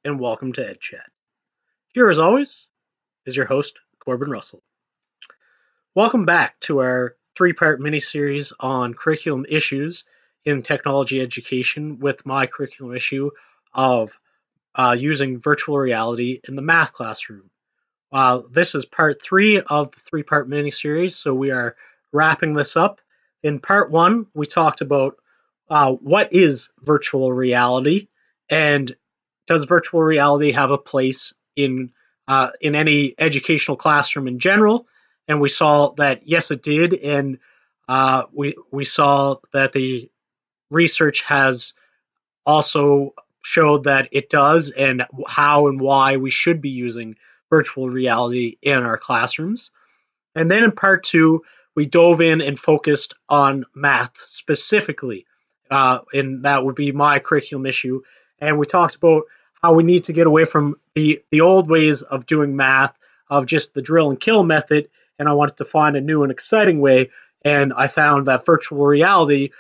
and welcome to Ed Chat. Here, as always, is your host, Corbin Russell. Welcome back to our three-part mini-series on curriculum issues in technology education with my curriculum issue of using virtual reality in the math classroom. This is part 3 of the three-part mini-series, so we are wrapping this up. In part 1, we talked about what is virtual reality and does virtual reality have a place in any educational classroom in general? And we saw that yes, it did, and we saw that the research has also showed that it does, and how and why we should be using virtual reality in our classrooms. And then in part 2, we dove in and focused on math specifically, and that would be my curriculum issue. And we talked about how we need to get away from the old ways of doing math, of just the drill and kill method, and I wanted to find a new and exciting way. And I found that virtual reality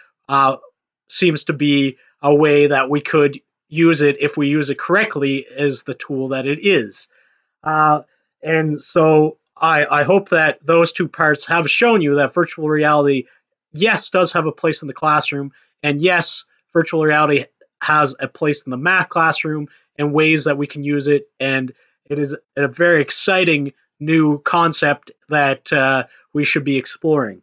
seems to be a way that we could use it if we use it correctly as the tool that it is. And so I hope that those two parts have shown you that virtual reality, yes, does have a place in the classroom, and yes, virtual reality has a place in the math classroom and ways that we can use it, and it is a very exciting new concept that we should be exploring.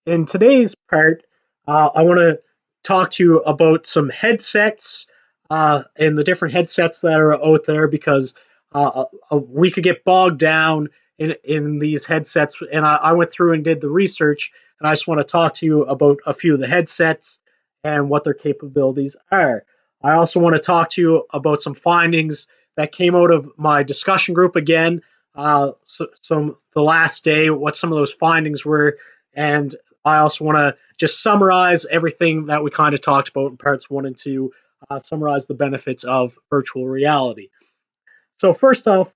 In today's part, I want to talk to you about some headsets and the different headsets that are out there, because we could get bogged down in these headsets. And I went through and did the research, and I just want to talk to you about a few of the headsets and what their capabilities are. I also want to talk to you about some findings that came out of my discussion group again, the last day, what some of those findings were. And I also want to just summarize everything that we kind of talked about in parts 1 and 2, summarize the benefits of virtual reality. So first off,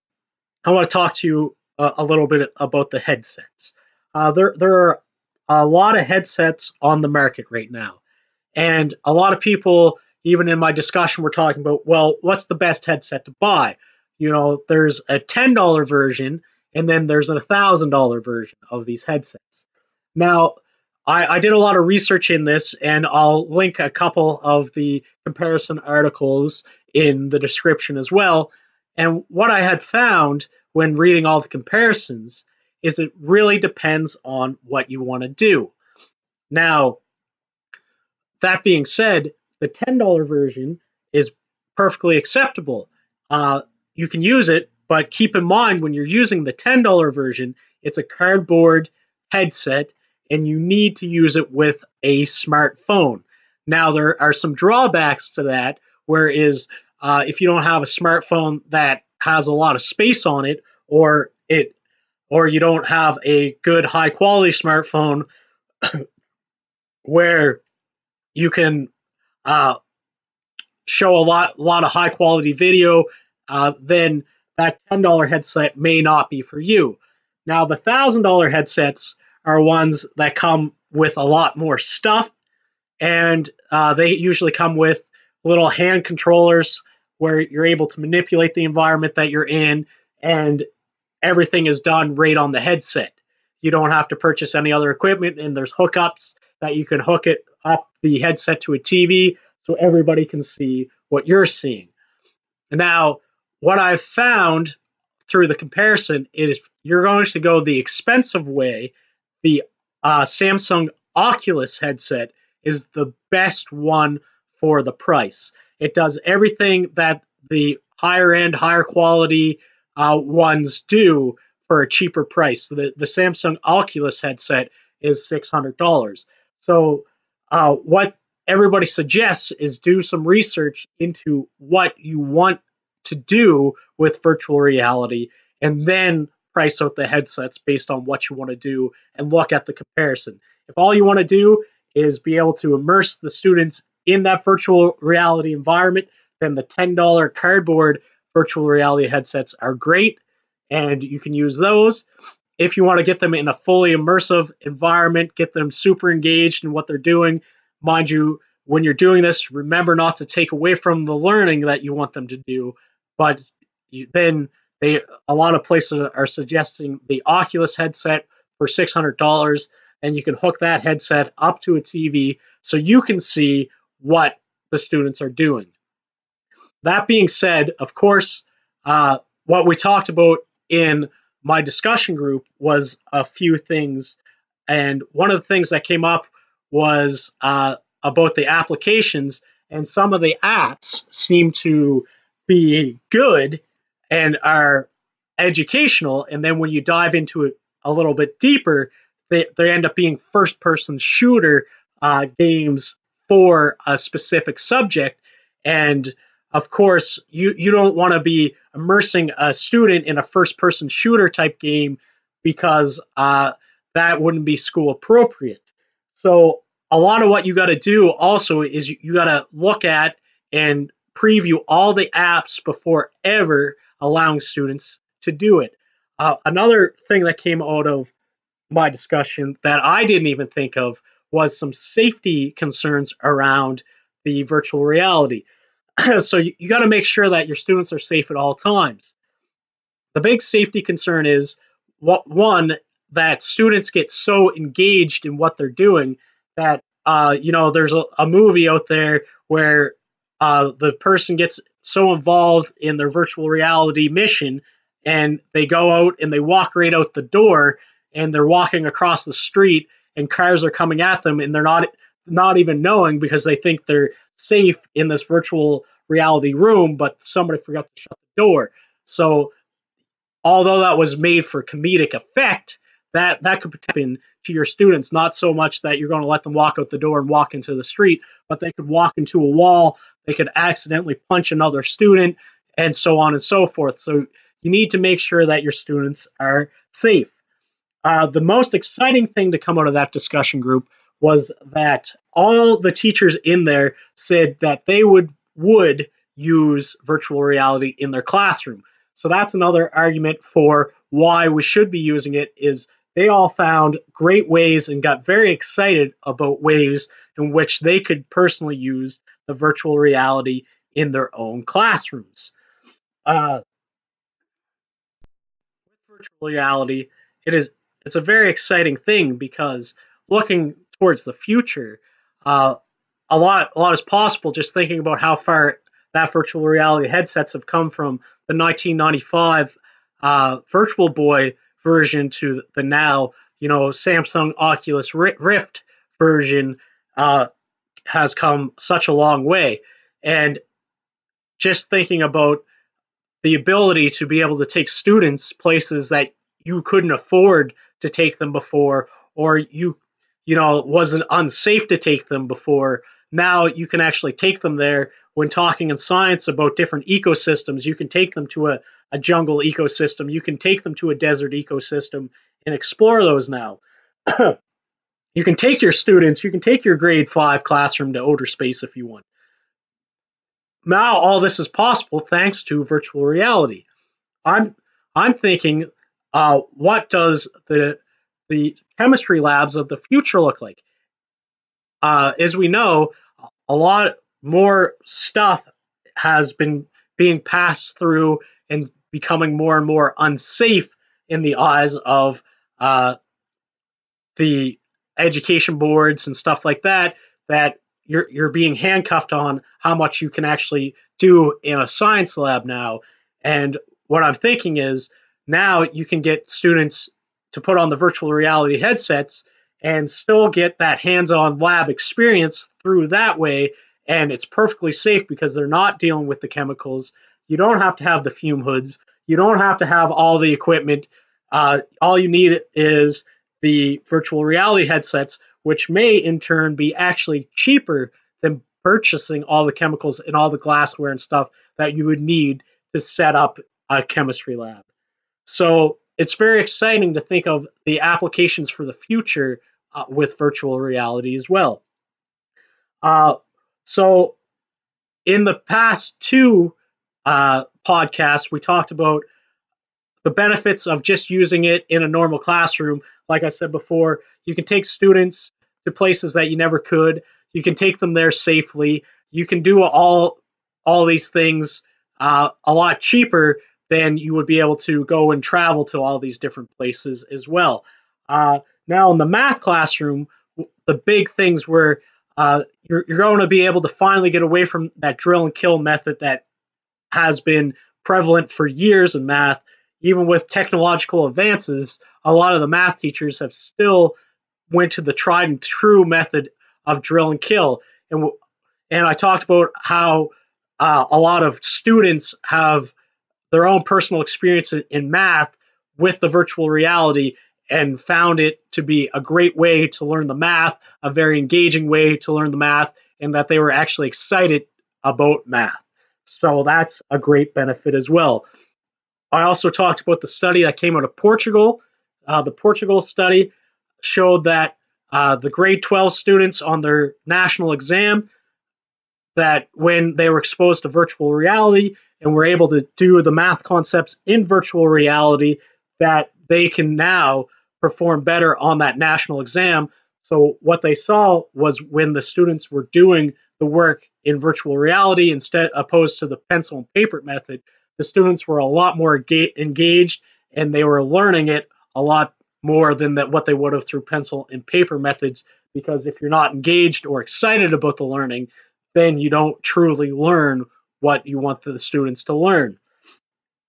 I want to talk to you a little bit about the headsets. There are a lot of headsets on the market right now. And a lot of people, even in my discussion, were talking about, well, what's the best headset to buy? You know, there's a $10 version, and then there's a $1,000 version of these headsets. Now, I did a lot of research in this, and I'll link a couple of the comparison articles in the description as well. And what I had found when reading all the comparisons is it really depends on what you want to do. Now, that being said, the $10 version is perfectly acceptable. You can use it, but keep in mind when you're using the $10 version, it's a cardboard headset, and you need to use it with a smartphone. Now, there are some drawbacks to that, whereas if you don't have a smartphone that has a lot of space on it, or you don't have a good high quality smartphone where you can show a lot of high quality video, then that $10 headset may not be for you. Now, the $1,000 headsets are ones that come with a lot more stuff, and they usually come with little hand controllers where you're able to manipulate the environment that you're in, and everything is done right on the headset. You don't have to purchase any other equipment, and there's hookups that you can hook it up the headset to a TV so everybody can see what you're seeing. Now, what I've found through the comparison is you're going to go the expensive way. The Samsung Oculus headset is the best one for the price. It does everything that the higher end, higher quality ones do for a cheaper price. The Samsung Oculus headset is $600. So what everybody suggests is do some research into what you want to do with virtual reality, and then price out the headsets based on what you want to do and look at the comparison. If all you want to do is be able to immerse the students in that virtual reality environment, then the $10 cardboard virtual reality headsets are great, and you can use those. If you want to get them in a fully immersive environment, get them super engaged in what they're doing, mind you, when you're doing this, remember not to take away from the learning that you want them to do, but then a lot of places are suggesting the Oculus headset for $600, and you can hook that headset up to a TV so you can see what the students are doing. That being said, of course, what we talked about in my discussion group was a few things, and one of the things that came up was about the applications, and some of the apps seem to be good and are educational, and then when you dive into it a little bit deeper, they end up being first-person shooter games for a specific subject, and of course, you don't want to be immersing a student in a first-person shooter type game because that wouldn't be school appropriate. So a lot of what you got to do also is you got to look at and preview all the apps before ever allowing students to do it. Another thing that came out of my discussion that I didn't even think of was some safety concerns around the virtual reality. So you got to make sure that your students are safe at all times. The big safety concern is one, that students get so engaged in what they're doing that there's a movie out there where the person gets so involved in their virtual reality mission, and they go out and they walk right out the door, and they're walking across the street and cars are coming at them, and they're not even knowing because they think they're safe in this virtual reality room, but somebody forgot to shut the door. So although that was made for comedic effect, that could happen to your students, not so much that you're going to let them walk out the door and walk into the street, but they could walk into a wall, they could accidentally punch another student, and so on and so forth. So you need to make sure that your students are safe. The most exciting thing to come out of that discussion group was that all the teachers in there said that they would use virtual reality in their classroom. So that's another argument for why we should be using it, is they all found great ways and got very excited about ways in which they could personally use the virtual reality in their own classrooms. With virtual reality, it's a very exciting thing because looking towards the future, uh, a lot is possible just thinking about how far that virtual reality headsets have come from the 1995 Virtual Boy version to the now, Samsung Oculus Rift version has come such a long way. And just thinking about the ability to be able to take students places that you couldn't afford to take them before, or wasn't unsafe to take them before. Now you can actually take them there. When talking in science about different ecosystems, you can take them to a jungle ecosystem, you can take them to a desert ecosystem and explore those now. You can take your students, you can take your grade 5 classroom to outer space if you want. Now all this is possible thanks to virtual reality. I'm thinking, what does the chemistry labs of the future look like? As we know, a lot more stuff has been being passed through and becoming more and more unsafe in the eyes of the education boards and stuff like that. That you're being handcuffed on how much you can actually do in a science lab now. And what I'm thinking is now you can get students to put on the virtual reality headsets and still get that hands-on lab experience through that way. And it's perfectly safe because they're not dealing with the chemicals. You don't have to have the fume hoods. You don't have to have all the equipment. All you need is the virtual reality headsets, which may in turn be actually cheaper than purchasing all the chemicals and all the glassware and stuff that you would need to set up a chemistry lab. So it's very exciting to think of the applications for the future with virtual reality as well. So in the past two podcasts, we talked about the benefits of just using it in a normal classroom. Like I said before, you can take students to places that you never could. You can take them there safely. You can do all these things a lot cheaper than you would be able to go and travel to all these different places as well. Now, in the math classroom, the big things were you're going to be able to finally get away from that drill and kill method that has been prevalent for years in math. Even with technological advances, a lot of the math teachers have still went to the tried and true method of drill and kill. And I talked about how a lot of students have their own personal experience in math with the virtual reality and found it to be a great way to learn the math, a very engaging way to learn the math, and that they were actually excited about math. So that's a great benefit as well. I also talked about the study that came out of Portugal. The Portugal study showed that the grade 12 students on their national exam, that when they were exposed to virtual reality and were able to do the math concepts in virtual reality, that they can now perform better on that national exam. So what they saw was when the students were doing the work in virtual reality instead opposed to the pencil and paper method, the students were a lot more engaged and they were learning it a lot more than what they would have through pencil and paper methods. Because if you're not engaged or excited about the learning, then you don't truly learn what you want the students to learn.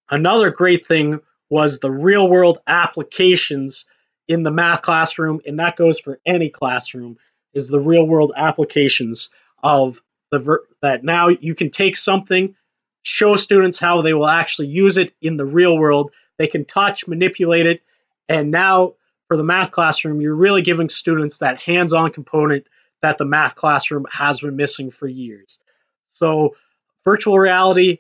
Another great thing was the real world applications in the math classroom, and that goes for any classroom, is the real world applications of that now you can take something, show students how they will actually use it in the real world. They can touch, manipulate it, and now for the math classroom, you're really giving students that hands-on component that the math classroom has been missing for years. So virtual reality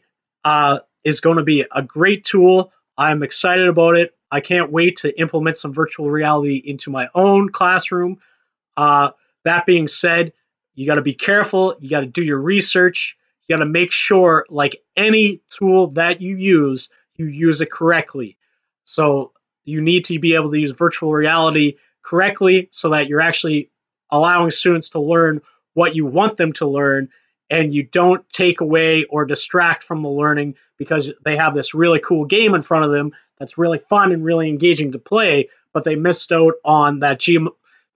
is going to be a great tool. I'm excited about it. I can't wait to implement some virtual reality into my own classroom. That being said, you got to be careful. You got to do your research. You got to make sure, like any tool that you use it correctly. So you need to be able to use virtual reality correctly so that you're actually allowing students to learn what you want them to learn, and you don't take away or distract from the learning because they have this really cool game in front of them that's really fun and really engaging to play, but they missed out on that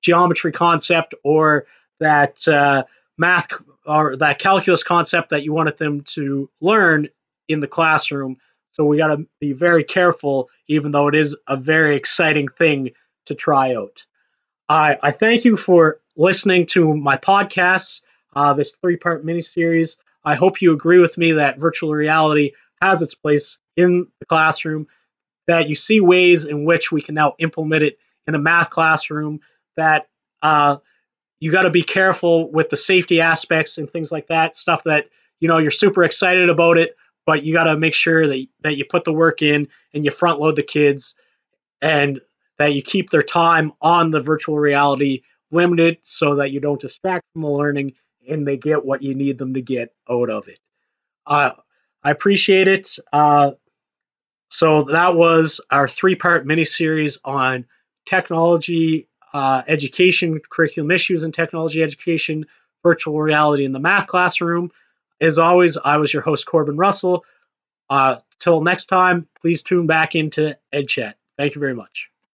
geometry concept or that math or that calculus concept that you wanted them to learn in the classroom. So we got to be very careful, even though it is a very exciting thing to try out. I thank you for listening to my podcasts, this 3-part mini-series. I hope you agree with me that virtual reality has its place in the classroom, that you see ways in which we can now implement it in a math classroom, that you got to be careful with the safety aspects and things like that, stuff that, you're super excited about it, but you got to make sure that you put the work in and you front load the kids, and that you keep their time on the virtual reality limited so that you don't distract from the learning and they get what you need them to get out of it. I appreciate it. So that was our 3-part mini-series on technology education, curriculum issues in technology education, virtual reality in the math classroom. As always, I was your host, Corbin Russell. Till next time, please tune back into EdChat. Thank you very much.